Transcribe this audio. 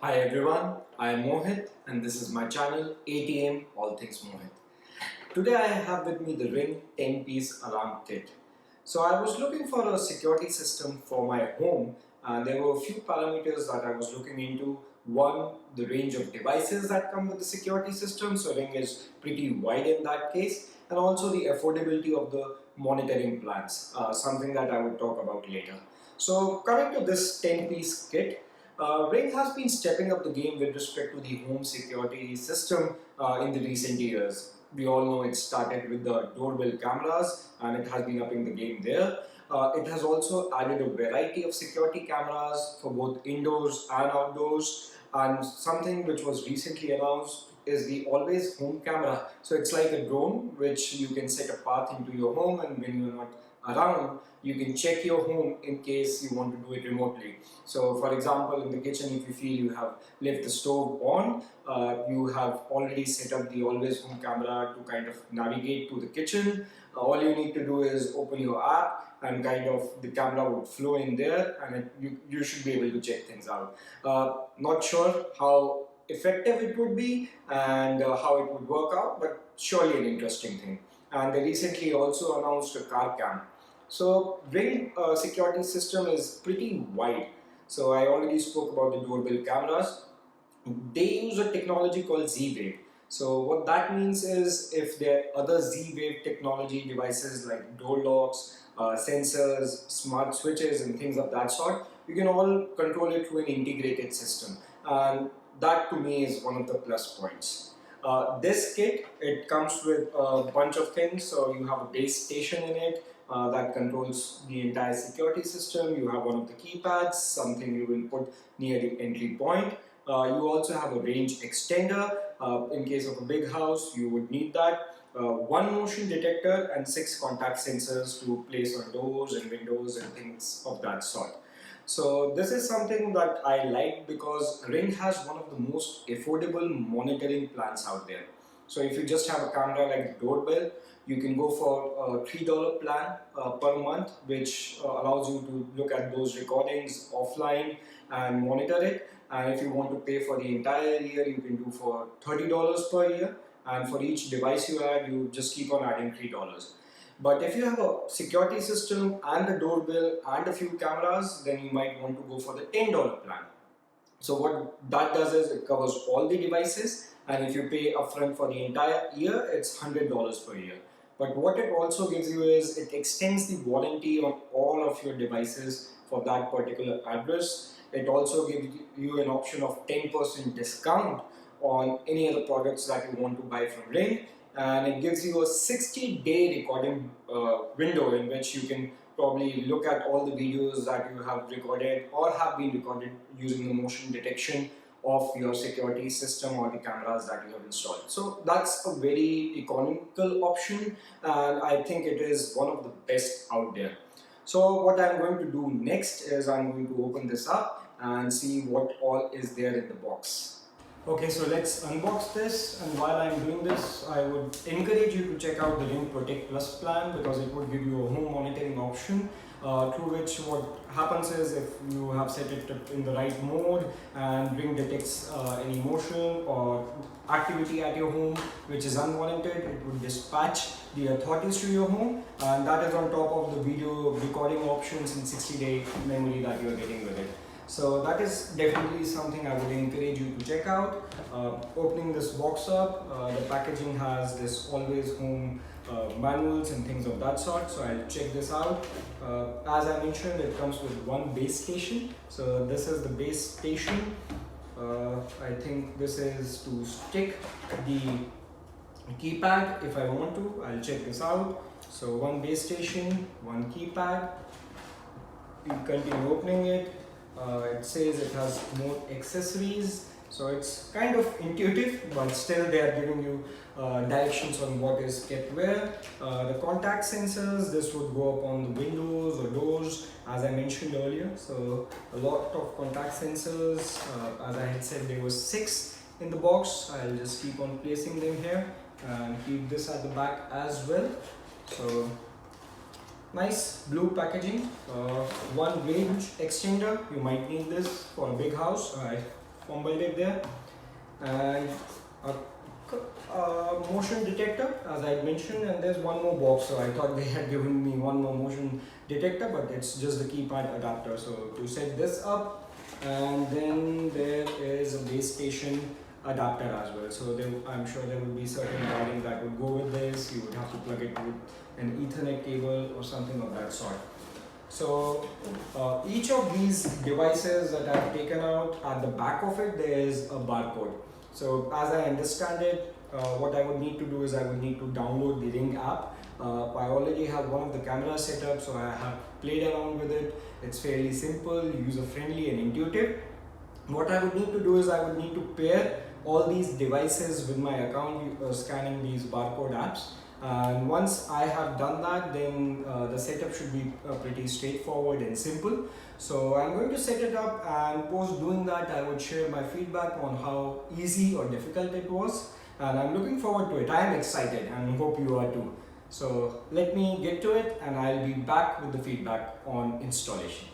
Hi everyone, I am Mohit and this is my channel ATM All Things Mohit. Today I have with me the Ring 10-piece alarm kit. So I was looking for a security system for my home and there were a few parameters that I was looking into. One, the range of devices that come with the security system, so Ring is pretty wide in that case, and also the affordability of the monitoring plans, something that I would talk about later. So coming to this 10-piece kit, Ring has been stepping up the game with respect to the home security system in the recent years. We all know it started with the doorbell cameras and it has been upping the game there. It has also added a variety of security cameras for both indoors and outdoors, and something which was recently announced is the always home camera. So it's like a drone which you can set a path into your home, and when you're not around you can check your home in case you want to do it remotely. So for example, in the kitchen, if you feel you have left the stove on, you have already set up the always home camera to kind of navigate to the kitchen. All you need to do is open your app and kind of the camera would flow in there, and you should be able to check things out. Not sure how effective it would be and how it would work out, but surely an interesting thing. And they recently also announced a car cam. So Ring security system is pretty wide. So I already spoke about the doorbell cameras. They use a technology called Z-Wave. So what that means is if there are other Z-Wave technology devices like door locks, sensors, smart switches and things of that sort, you can all control it through an integrated system. And that to me is one of the plus points. This kit, it comes with a bunch of things. So you have a base station in it that controls the entire security system. You have one of the keypads, something you will put near the entry point. You also have a range extender. In case of a big house, you would need that. One motion detector and 6 contact sensors to place on doors and windows and things of that sort. So this is something that I like because Ring has one of the most affordable monitoring plans out there. So if you just have a camera like the doorbell, you can go for a $3 plan per month, which allows you to look at those recordings offline and monitor it. And if you want to pay for the entire year, you can do for $30 per year. And for each device you add, you just keep on adding $3. But if you have a security system and a doorbell and a few cameras, then you might want to go for the $10 plan. So what that does is it covers all the devices, and if you pay upfront for the entire year, it's $100 per year. But what it also gives you is it extends the warranty on all of your devices for that particular address. It also gives you an option of 10% discount on any other products that you want to buy from Ring, and it gives you a 60-day recording window in which you can probably look at all the videos that you have recorded or have been recorded using the motion detection of your security system or the cameras that you have installed. So that's a very economical option, and I think it is one of the best out there. So what I'm going to do next is I'm going to open this up and see what all is there in the box. Okay, so let's unbox this, and while I'm doing this, I would encourage you to check out the Ring Protect Plus plan because it would give you a home monitoring option through which what happens is if you have set it in the right mode and Ring detects any motion or activity at your home which is unwarranted, it would dispatch the authorities to your home, and that is on top of the video recording options and 60-day memory that you are getting with it. So that is definitely something I would encourage you to check out. Opening this box up, the packaging has this always home manuals and things of that sort, so I'll check this out. As I mentioned, it comes with one base station. So this is the base station. I think this is to stick the keypad if I want to. I'll check this out. So one base station, one keypad. You continue opening it. It says it has more accessories, so it's kind of intuitive, but still they are giving you directions on what is kept where. The contact sensors, this would go up on the windows or doors as I mentioned earlier. So a lot of contact sensors, as I had said, there were 6 in the box. I'll just keep on placing them here and keep this at the back as well. So nice blue packaging. One range extender, you might need this for a big house. I fumbled it there. And a motion detector, as I mentioned, and there's one more box, so I thought they had given me one more motion detector, but it's just the keypad adapter. So to set this up, and then there is a base station adapter as well. So I'm sure there will be certain wiring that would go with this. You would have to plug it with an Ethernet cable or something of that sort. So each of these devices that I've taken out, at the back of it there is a barcode. So as I understand it, what I would need to do is I would need to download the Ring app. I already have one of the cameras set up, so I have played around with it. It's fairly simple, user friendly and intuitive. What I would need to do is I would need to pair all these devices with my account scanning these barcode apps. And once I have done that, then the setup should be pretty straightforward and simple. So I'm going to set it up, and post doing that I would share my feedback on how easy or difficult it was, and I'm looking forward to it. I am excited and hope you are too. So let me get to it and I'll be back with the feedback on installation.